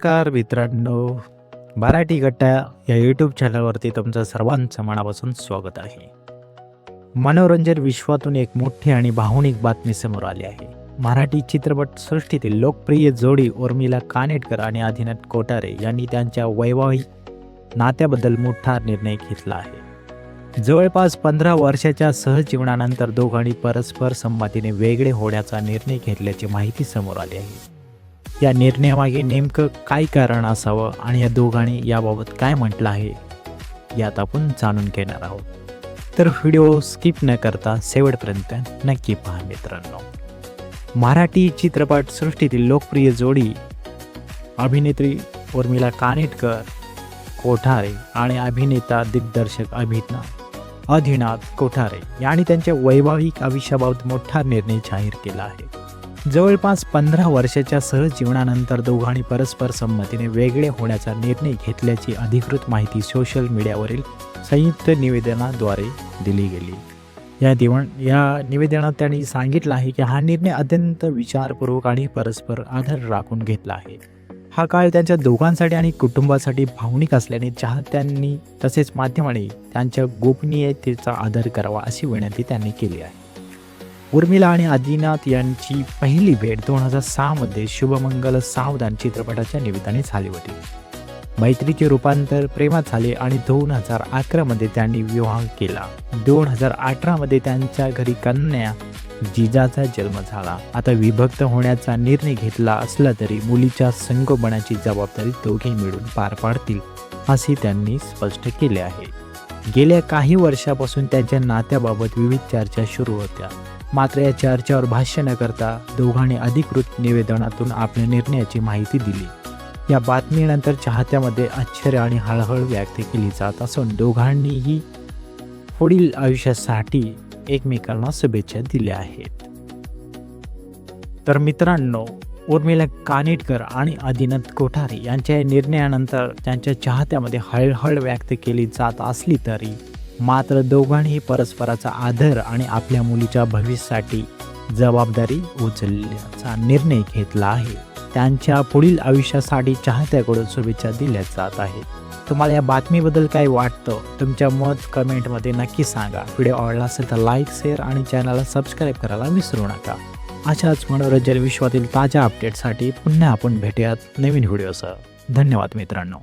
नमस्कार मित्रांनो, मराठी गट्टा या यूट्यूब चॅनलवरती तुमचं सर्वांचं मनापासून स्वागत आहे. मनोरंजन विश्वातून एक मोठी आणि भावनिक बातमी समोर आली आहे. मराठी चित्रपट सृष्टीतील लोकप्रिय जोडी उर्मिला कानेटकर आणि आदिनाथ कोठारे यांनी त्यांच्या वैवाहिक नात्याबद्दल मोठा निर्णय घेतला आहे. जवळपास 15 वर्षाच्या सहजीवनानंतर दोघांनी परस्पर संमतीने वेगळे होण्याचा निर्णय घेतल्याची माहिती समोर आली आहे. या निर्णयामागे नेमकं काय कारण असावं आणि या दोघांनी याबाबत काय म्हटलं आहे यात आपण जाणून घेणार आहोत. तर व्हिडिओ स्किप न करता शेवटपर्यंत नक्की पहा मित्रांनो. मराठी चित्रपट सृष्टीतील लोकप्रिय जोडी अभिनेत्री उर्मिला कानेटकर कोठारे आणि अभिनेता दिग्दर्शक आदिनाथ कोठारे यांनी त्यांच्या वैवाहिक आयुष्याबाबत मोठा निर्णय जाहीर केला आहे. जवळपास 15 वर्षाच्या सहजीवनानंतर दोघांनी परस्पर संमतीने वेगळे होण्याचा निर्णय घेतल्याची अधिकृत माहिती सोशल मीडियावरील संयुक्त निवेदनाद्वारे दिली गेली. या निवेदनात त्यांनी सांगितलं आहे की हा निर्णय अत्यंत विचारपूर्वक आणि परस्पर आदर राखून घेतला आहे. हा काळ त्यांच्या दोघांसाठी आणि कुटुंबासाठी भावनिक असल्याने चाहत्यांनी तसेच माध्यमांनी त्यांच्या गोपनीयतेचा आदर करावा अशी विनंती त्यांनी केली आहे. उर्मिला आणि आदिनाथ यांची पहिली भेट 2006 मध्ये शुभमंगल सावधान चित्रपटाच्या निमित्ताने झाली होती. मैत्रीचे रूपांतर प्रेमात झाले आणि 2011 मध्ये त्यांनी विवाह केला. 2018 मध्ये त्यांच्या घरी कन्या जिजाचा जन्म झाला. आता विभक्त होण्याचा निर्णय घेतला असला तरी मुलीच्या संगोपनाची जबाबदारी दोघे मिळून पार पाडतील असे त्यांनी स्पष्ट केले आहे. गेल्या काही वर्षापासून त्यांच्या नात्याबाबत विविध चर्चा सुरू होत्या. मात्र या चर्चावर भाष्य न करता दोघांनी अधिकृत निवेदनातून आपल्या निर्णयाची माहिती दिली. या बातमीनंतर चाहत्यामध्ये आश्चर्य आणि हळहळ व्यक्त केली जात असून दोघांनीही पुढील आयुष्यासाठी एकमेकांना शुभेच्छा दिल्या आहेत. तर मित्रांनो, उर्मिला कानेटकर आणि आदिनाथ कोठारे यांच्या निर्णयानंतर त्यांच्या चाहत्यामध्ये हळहळ व्यक्त केली जात असली तरी मात्र दोघांनी परस्पराचा आदर आणि आपल्या मुलीच्या भविष्यासाठी जबाबदारी उचलण्याचा निर्णय घेतला आहे. त्यांच्या पुढील आयुष्यासाठी चाहत्याकडून शुभेच्छा दिल्या जात आहेत. तुम्हाला या बातमीबद्दल काय वाटतं? तुमच्या मत कमेंटमध्ये नक्की सांगा. व्हिडिओ आवडला असेल तर लाईक, शेअर आणि चॅनलला सबस्क्राईब करायला विसरू नका. अशाच मनोरंजन विश्वातील ताज्या अपडेटसाठी पुन्हा आपण भेटूयात नवीन व्हिडिओसह. धन्यवाद मित्रांनो.